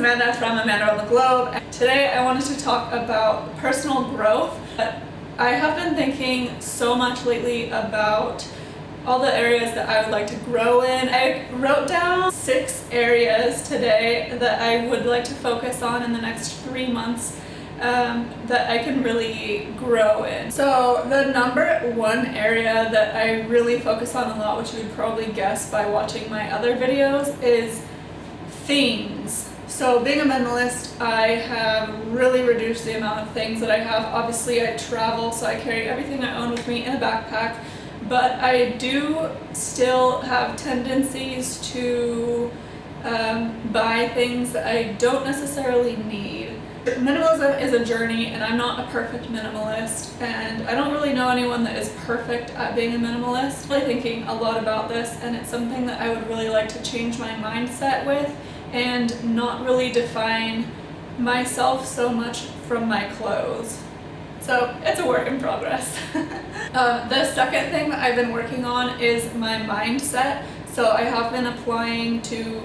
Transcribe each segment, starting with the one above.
Amanda from Amanda on the Globe. Today I wanted to talk about personal growth. I have been thinking so much lately about all the areas that I would like to grow in. I wrote down 6 areas today that I would like to focus on in the next 3 months that I can really grow in. So the number 1 area that I really focus on a lot, which you would probably guess by watching my other videos, is things. So being a minimalist, I have really reduced the amount of things that I have. Obviously I travel, so I carry everything I own with me in a backpack, but I do still have tendencies to buy things that I don't necessarily need. Minimalism is a journey, and I'm not a perfect minimalist, and I don't really know anyone that is perfect at being a minimalist. I'm really thinking a lot about this, and it's something that I would really like to change my mindset with and not really define myself so much from my clothes. So it's a work in progress. The second thing that I've been working on is my mindset. So I have been applying to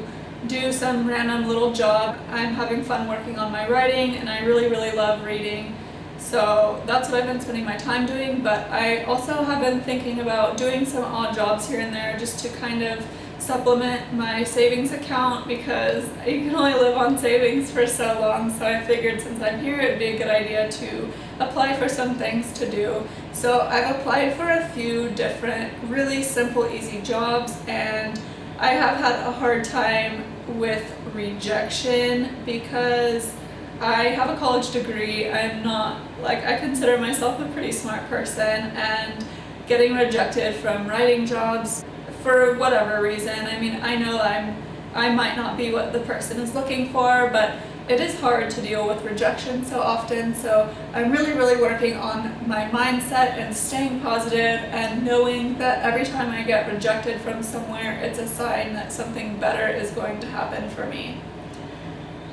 do some random little job. I'm having fun working on my writing, and I really love reading. So that's what I've been spending my time doing, but I also have been thinking about doing some odd jobs here and there just to kind of supplement my savings account, because you can only live on savings for so long. So I figured since I'm here, it'd be a good idea to apply for some things to do. So I've applied for a few different really simple, easy jobs, and I have had a hard time with rejection because I have a college degree. I'm not, I consider myself a pretty smart person, and getting rejected from writing jobs for whatever reason. I mean, I know I might not be what the person is looking for, but it is hard to deal with rejection so often. So I'm really working on my mindset and staying positive and knowing that every time I get rejected from somewhere, it's a sign that something better is going to happen for me.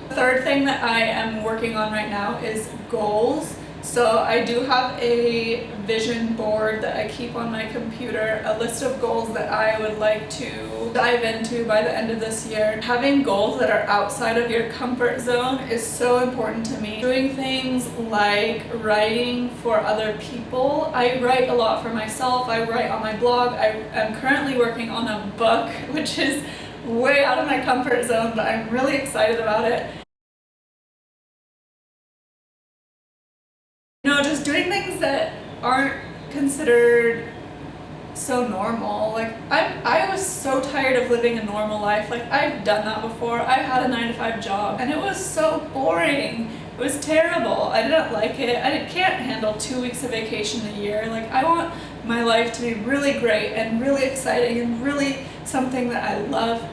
The third thing that I am working on right now is goals. So I do have a vision board that I keep on my computer, a list of goals that I would like to dive into by the end of this year. Having goals that are outside of your comfort zone is so important to me. Doing things like writing for other people. I write a lot for myself. I write on my blog. I am currently working on a book, which is way out of my comfort zone, but I'm really excited about it. Just doing things that aren't considered so normal. I was so tired of living a normal life. I've done that before. I had a 9-to-5 job, and it was so boring. It was terrible. I didn't like it. I can't handle 2 weeks of vacation a year. I want my life to be really great and really exciting and really something that I love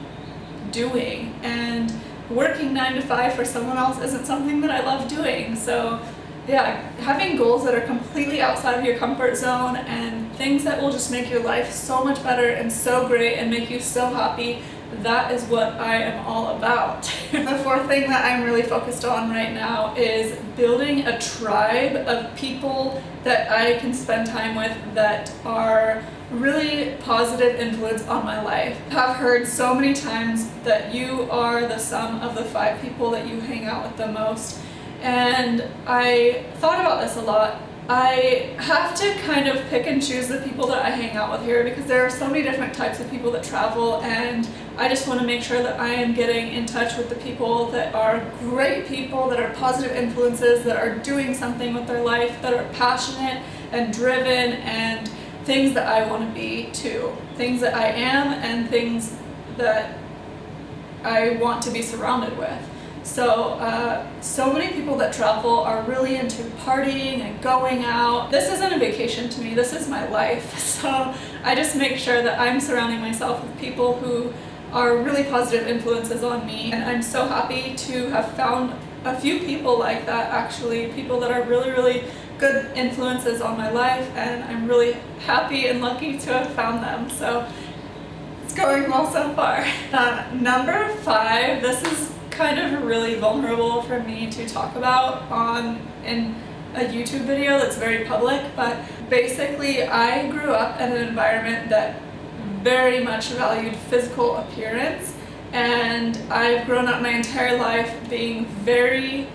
doing. And working 9-to-5 for someone else isn't something that I love doing. So yeah, having goals that are completely outside of your comfort zone and things that will just make your life so much better and so great and make you so happy, that is what I am all about. The fourth thing that I'm really focused on right now is building a tribe of people that I can spend time with that are really positive influence on my life. I've heard so many times that you are the sum of the 5 people that you hang out with the most. And I thought about this a lot. I have to kind of pick and choose the people that I hang out with here, because there are so many different types of people that travel, and I just want to make sure that I am getting in touch with the people that are great people, that are positive influences, that are doing something with their life, that are passionate and driven, and things that I want to be too. Things that I am and things that I want to be surrounded with. So many people that travel are really into partying and going out. This isn't a vacation to me, this is my life. So I just make sure that I'm surrounding myself with people who are really positive influences on me. And I'm so happy to have found a few people like that, actually, people that are really good influences on my life, and I'm really happy and lucky to have found them. So it's going well so far. Number 5, this is kind of really vulnerable for me to talk about in a YouTube video that's very public, but basically I grew up in an environment that very much valued physical appearance, and I've grown up my entire life being very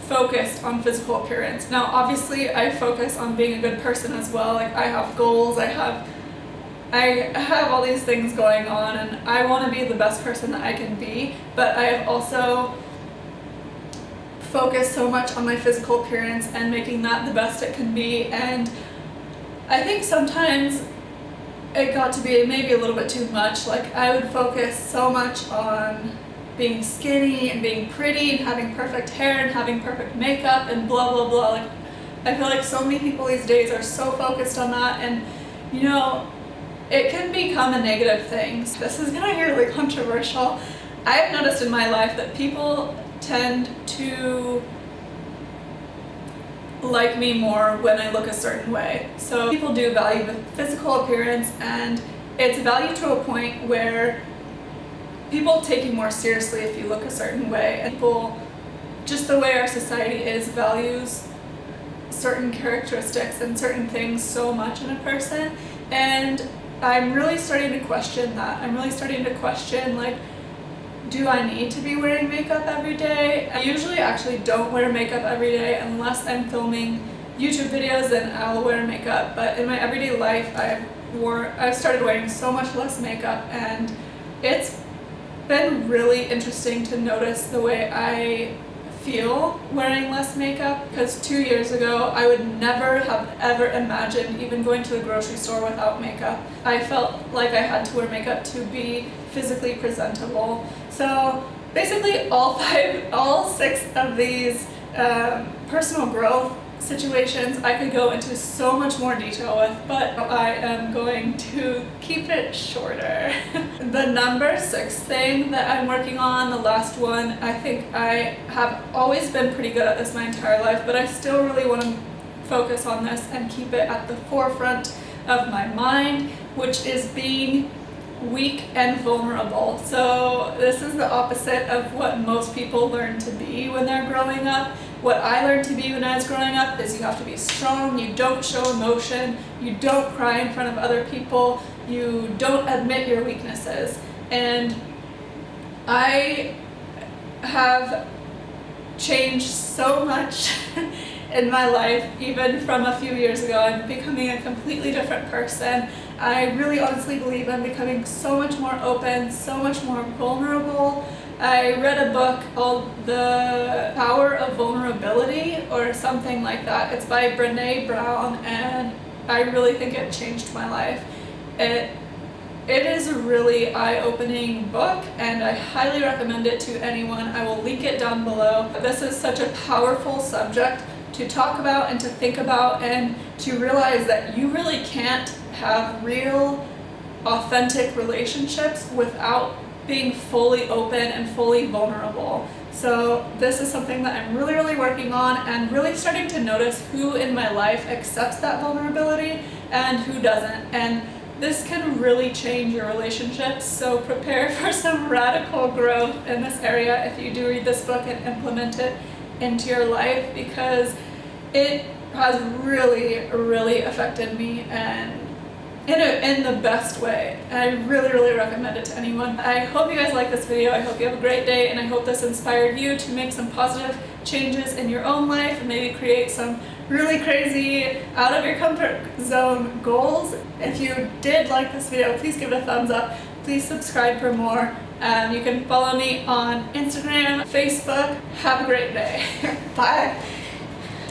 focused on physical appearance. Now obviously I focus on being a good person as well. Like I have goals, I have all these things going on, and I want to be the best person that I can be, but I have also focused so much on my physical appearance and making that the best it can be. And I think sometimes it got to be maybe a little bit too much. Like I would focus so much on being skinny and being pretty and having perfect hair and having perfect makeup and blah blah blah. Like I feel like so many people these days are so focused on that, and you know, it can become a negative thing. This is gonna get really controversial. I've noticed in my life that people tend to like me more when I look a certain way. So people do value the physical appearance, and it's valued to a point where people take you more seriously if you look a certain way. And people, just the way our society is, values certain characteristics and certain things so much in a person. And I'm really starting to question that. I'm really starting to question, like, do I need to be wearing makeup every day? I usually actually don't wear makeup every day unless I'm filming YouTube videos, then I'll wear makeup. But in my everyday life, I've started wearing so much less makeup, and it's been really interesting to notice the way I feel wearing less makeup, because 2 years ago I would never have ever imagined even going to the grocery store without makeup. I felt like I had to wear makeup to be physically presentable. So basically all six of these personal growth situations I could go into so much more detail with, but I am going to keep it shorter. The number 6 thing that I'm working on, the last one, I think I have always been pretty good at this my entire life, but I still really want to focus on this and keep it at the forefront of my mind, which is being weak and vulnerable. So this is the opposite of what most people learn to be when they're growing up. What I learned to be when I was growing up is you have to be strong, you don't show emotion, you don't cry in front of other people, you don't admit your weaknesses. And I have changed so much in my life, even from a few years ago. I'm becoming a completely different person. I really honestly believe I'm becoming so much more open, so much more vulnerable. I read a book called The Power of Vulnerability or something like that. It's by Brené Brown, and I really think it changed my life. It is a really eye-opening book, and I highly recommend it to anyone. I will link it down below. This is such a powerful subject to talk about and to think about, and to realize that you really can't have real, authentic relationships without being fully open and fully vulnerable. So this is something that I'm really working on, and really starting to notice who in my life accepts that vulnerability and who doesn't. And this can really change your relationships, so prepare for some radical growth in this area if you do read this book and implement it into your life, because it has really affected me, and in the best way. And I really recommend it to anyone. I hope you guys like this video. I hope you have a great day, and I hope this inspired you to make some positive changes in your own life and maybe create some really crazy, out of your comfort zone goals. If you did like this video, please give it a thumbs up. Please subscribe for more. You can follow me on Instagram, Facebook. Have a great day. Bye.